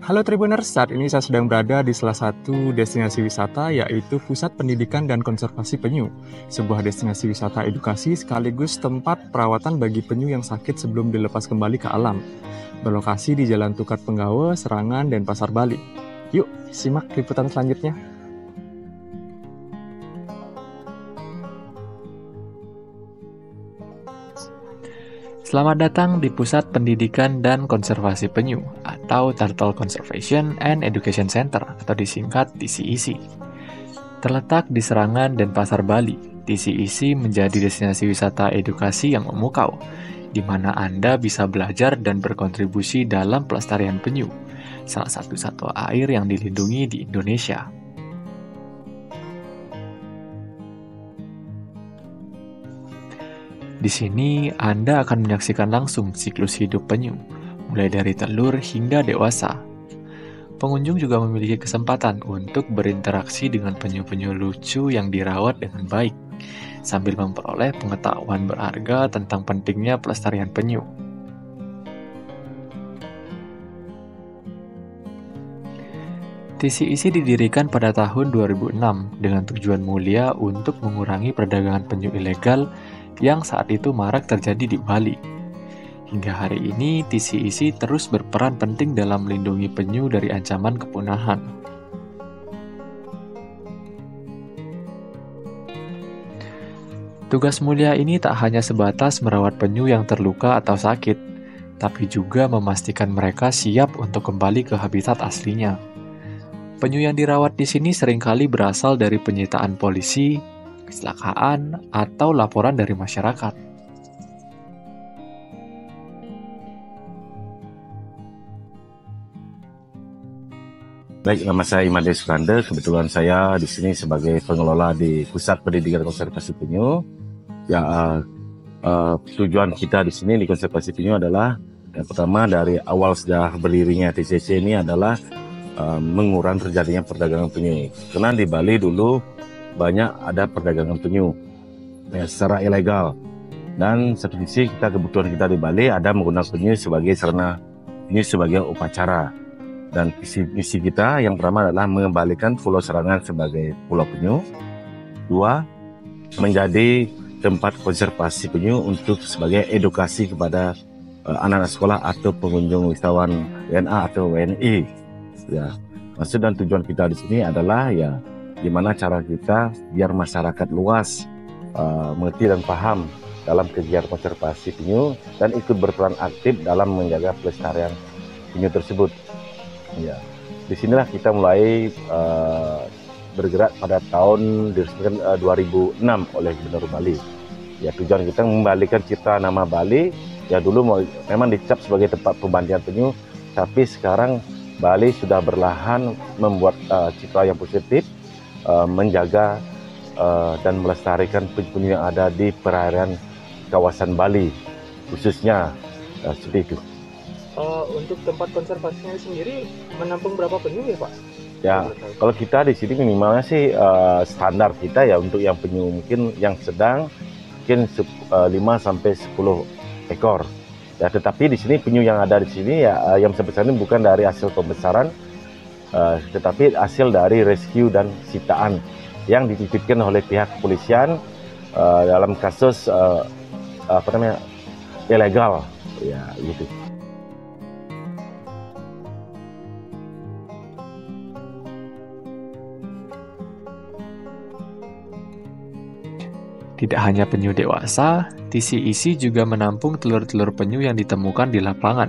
Halo Tribuners, saat ini saya sedang berada di salah satu destinasi wisata yaitu Pusat Pendidikan dan Konservasi Penyu, sebuah destinasi wisata edukasi sekaligus tempat perawatan bagi penyu yang sakit sebelum dilepas kembali ke alam. Berlokasi di Jalan Tukat Penggawe, Serangan, dan Pasar Bali. Yuk, simak liputan selanjutnya. Selamat datang di Pusat Pendidikan dan Konservasi Penyu atau Turtle Conservation and Education Center atau disingkat TCEC. Terletak di Serangan dan Pasar Bali, TCEC menjadi destinasi wisata edukasi yang memukau, di mana Anda bisa belajar dan berkontribusi dalam pelestarian penyu, salah satu satwa air yang dilindungi di Indonesia. Di sini, Anda akan menyaksikan langsung siklus hidup penyu, mulai dari telur hingga dewasa. Pengunjung juga memiliki kesempatan untuk berinteraksi dengan penyu-penyu lucu yang dirawat dengan baik, sambil memperoleh pengetahuan berharga tentang pentingnya pelestarian penyu. TCEC didirikan pada tahun 2006 dengan tujuan mulia untuk mengurangi perdagangan penyu ilegal yang saat itu marak terjadi di Bali. Hingga hari ini, TCEC terus berperan penting dalam melindungi penyu dari ancaman kepunahan. Tugas mulia ini tak hanya sebatas merawat penyu yang terluka atau sakit, tapi juga memastikan mereka siap untuk kembali ke habitat aslinya. Penyu yang dirawat di sini seringkali berasal dari penyitaan polisi, kecelakaan, atau laporan dari masyarakat. Baik, nama saya Imade Sukande. Kebetulan saya di sini sebagai pengelola di Pusat Pendidikan Konservasi Penyu. Tujuan kita di sini di Konservasi Penyu adalah yang pertama dari awal sudah berdirinya TCC ini adalah mengurangi terjadinya perdagangan penyu. Karena di Bali dulu banyak ada perdagangan penyu secara ilegal, dan satu sisi kebutuhan kita di Bali ada menggunakan penyu sebagai sarana penyu sebagai upacara, dan misi kita yang pertama adalah mengembalikan Pulau Serangan sebagai pulau penyu. Dua, menjadi tempat konservasi penyu untuk sebagai edukasi kepada anak-anak sekolah atau pengunjung wisatawan WNA atau WNI. Ya, maksud dan tujuan kita di sini adalah gimana cara kita biar masyarakat luas mengerti dan paham dalam kegiatan konservasi penyu dan ikut berperan aktif dalam menjaga pelestarian penyu tersebut. Ya, disinilah kita mulai bergerak pada tahun 2006 oleh Gubernur Bali. Ya, tujuan kita mengembalikan citra nama Bali. Ya, dulu memang dicap sebagai tempat pembantaian penyu, tapi sekarang Bali sudah berlahan membuat citra yang positif, menjaga dan melestarikan penyu yang ada di perairan kawasan Bali, khususnya seperti itu. Untuk tempat konservasinya sendiri menampung berapa penyu ya Pak? Ya, kalau kita di sini minimalnya sih standar kita ya untuk yang penyu mungkin yang sedang mungkin 5-10 ekor. Ya, tetapi di sini penyu yang ada di sini yang sebesar ini bukan dari hasil pembesaran, tetapi hasil dari rescue dan sitaan yang dititipkan oleh pihak kepolisian dalam kasus ilegal, ya gitu. Tidak hanya penyu dewasa, TCEC juga menampung telur-telur penyu yang ditemukan di lapangan.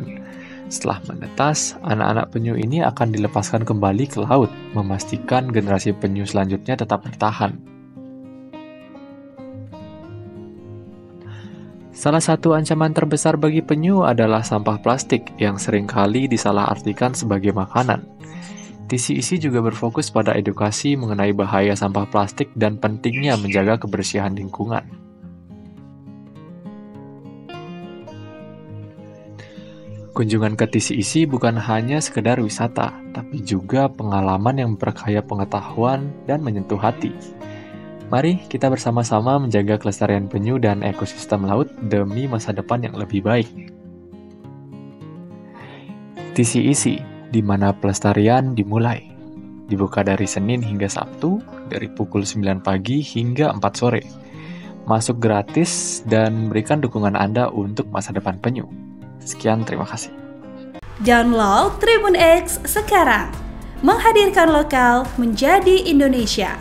Setelah menetas, anak-anak penyu ini akan dilepaskan kembali ke laut, memastikan generasi penyu selanjutnya tetap bertahan. Salah satu ancaman terbesar bagi penyu adalah sampah plastik yang seringkali disalahartikan sebagai makanan. TCEC juga berfokus pada edukasi mengenai bahaya sampah plastik dan pentingnya menjaga kebersihan lingkungan. Kunjungan ke TCEC bukan hanya sekedar wisata, tapi juga pengalaman yang memperkaya pengetahuan dan menyentuh hati. Mari kita bersama-sama menjaga kelestarian penyu dan ekosistem laut demi masa depan yang lebih baik. TCEC, di mana pelestarian dimulai. Dibuka dari Senin hingga Sabtu, dari pukul 9 pagi hingga 4 sore. Masuk gratis dan berikan dukungan Anda untuk masa depan penyu. Sekian, terima kasih. Download Tribun X sekarang. Menghadirkan lokal menjadi Indonesia.